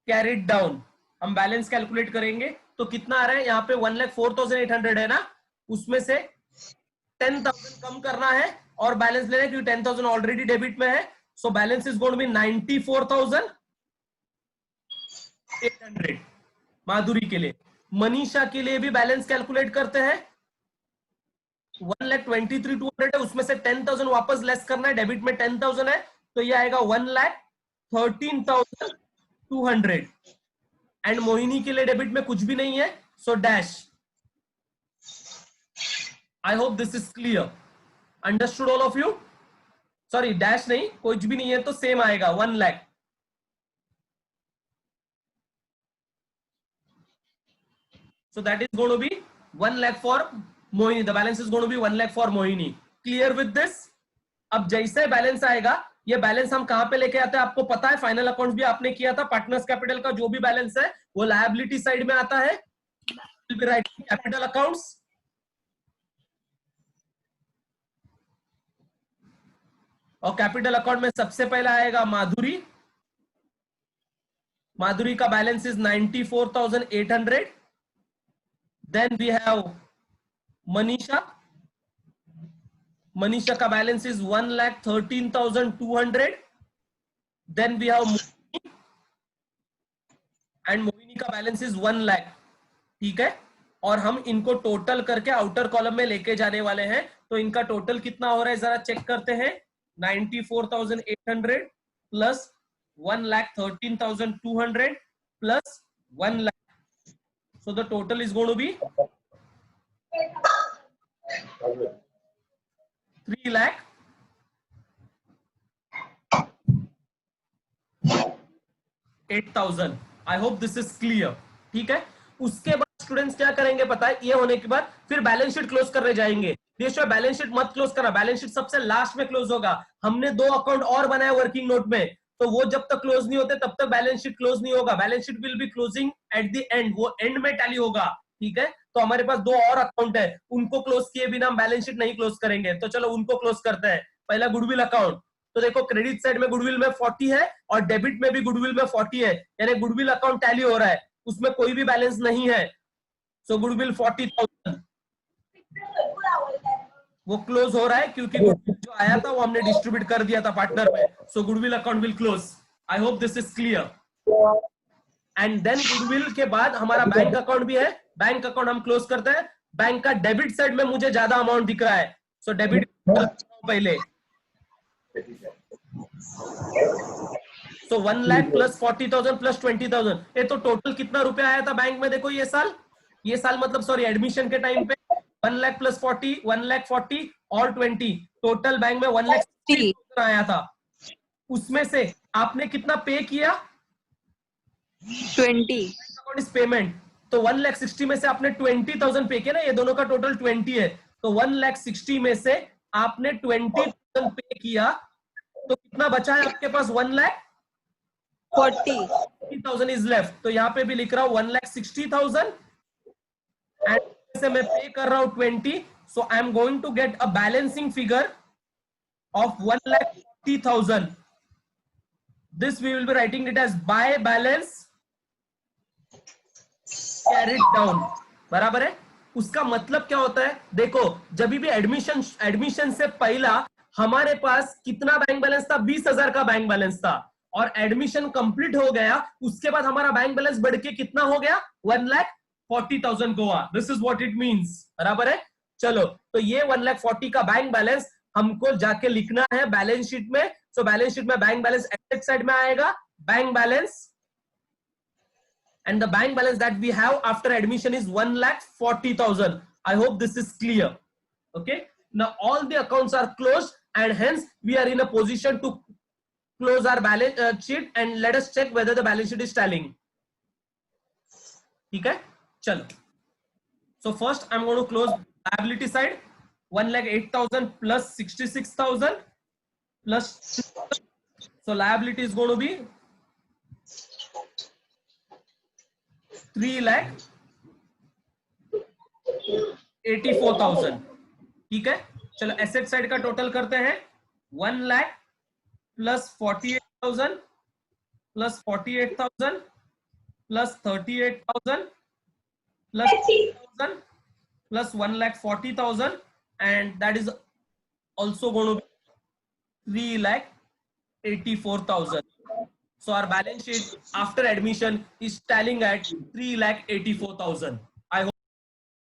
कैरिड डाउन, हम बैलेंस कैलकुलेट करेंगे तो कितना आ रहा है यहाँ पे 1,04,800 है ना, उसमें से 10,000 कम करना है और बैलेंस लेना है क्योंकि 10,000 ऑलरेडी डेबिट में है. So balance is going to be 94,800 Madhuri के लिए. मनीषा के लिए भी बैलेंस कैलकुलेट करते हैं. 1,23,200 है, उसमें से 10,000 वापस लेस करना है. डेबिट में 10,000 है तो ये आएगा 1,13,200 एंड मोहिनी के लिए डेबिट में कुछ भी नहीं है so dash. I hope this is clear. Understood all of you? Sorry dash नहीं, कुछ भी नहीं है तो सेम आएगा 1 lakh. So that is going to be 1 lakh for Mohini. The balance is going to be 1 lakh for Mohini. Clear with this? अब जैसे balance आएगा, ये बैलेंस हम कहां पे लेके आते हैं आपको पता है. फाइनल अकाउंट्स भी आपने किया था. पार्टनर्स कैपिटल का जो भी बैलेंस है वो लायबिलिटी साइड में आता है. कैपिटल अकाउंट्स और कैपिटल अकाउंट में सबसे पहला आएगा माधुरी. माधुरी का balance is 94,800. Then we have Manisha. Manisha का balance is 1,13,200. Then we have Mohini and Mohini का बैलेंस इज 1 लाख. ठीक है, और हम इनको टोटल करके आउटर कॉलम में लेके जाने वाले हैं. तो इनका टोटल कितना हो रहा है जरा चेक करते हैं. 94,800 plus 1,13,200 plus 1 lakh. So the total is going to be 3,08,000. I hope this is clear. ठीक है, उसके बाद स्टूडेंट्स क्या करेंगे पता है. ये होने के बाद फिर बैलेंस शीट क्लोज करने जाएंगे. बैलेंस शीट मत क्लोज करना, बैलेंस शीट सबसे लास्ट में क्लोज होगा. हमने 2 अकाउंट और बनाए वर्किंग नोट में, तो वो जब तक क्लोज नहीं होते तब तक बैलेंस शीट क्लोज नहीं होगा. Balance sheet will be closing at the end, वो एंड में टैली होगा. ठीक है, तो हमारे पास 2 और अकाउंट है, उनको क्लोज किए बिना हम बैलेंस शीट नहीं क्लोज करेंगे. तो चलो उनको क्लोज करते हैं. पहला गुडविल अकाउंट. तो देखो क्रेडिट साइड में गुडविल में 40 है और डेबिट में भी गुडविल में 40 है, यानी गुडविल अकाउंट टैली हो रहा है, उसमें कोई भी बैलेंस नहीं है. सो गुडविल 40,000 वो क्लोज हो रहा है क्योंकि जो आया था वो हमने डिस्ट्रीब्यूट कर दिया था पार्टनर में. So goodwill account will close. I hope this is clear. And then goodwill के बाद हमारा बैंक अकाउंट भी है. बैंक अकाउंट हम क्लोज करते हैं. बैंक का डेबिट साइड में मुझे ज्यादा अमाउंट दिख रहा है, सो डेबिट पहले. सो 1 लाख प्लस 40,000 प्लस 20,000, ये तो टोटल कितना रुपया आया था बैंक में देखो ये साल. ये साल मतलब सॉरी एडमिशन के टाइम पे 1 लाख प्लस 40, 1 लाख 40 और 20, टोटल बैंक में 1 लाख 60,000 आया था. उसमें से आपने कितना पे किया? 20 पेमेंट. तो 1 लाख 60 में से आपने 20,000 पे किया ना, ये दोनों का टोटल 20 है. तो 1 लाख 60 में से आपने 20,000 पे किया, तो कितना बचा है आपके पास? 1 लाख 40,000 इज लेफ्ट. तो यहाँ पे भी लिख रहा हूं 1 लाख 60,000 एंड से मैं पे कर रहा हूं 20. So I am going to get a balancing figure of 1,40,000. This we will be writing it as by balance carried down. बराबर है. उसका मतलब क्या होता है देखो, जब भी एडमिशन से पहला हमारे पास कितना बैंक बैलेंस था? 20,000 का बैंक बैलेंस था. और एडमिशन कंप्लीट हो गया, उसके बाद हमारा बैंक बैलेंस बढ़ के कितना हो गया? 1,40,000 को. This is what it means. बराबर है. चलो, तो ये 1,40,000 का बैंक बैलेंस हमको जाके लिखना है बैलेंस शीट में. सो बैलेंस शीट में बैंक बैलेंस एसेट साइड में आएगा, bank balance, and the bank balance that we have after admission is 1,40,000. I hope this is clear. Okay. Now all the accounts are closed, and hence we are in a position to close our balance sheet, and let us check whether the balance sheet is tallying. Okay. Chalo. So first I'm going to close liability side. 1,08,000 plus 66,000 plus. So liability is going to be 3,84,000. ठीक है. चलो asset side का total करते हैं. 1 lakh plus 48,000 plus 48,000 plus 38,000 plus 6,000 plus 1,40,000, and that is also going to be 3,84,000. So our balance sheet after admission is tallying at 3,84,000.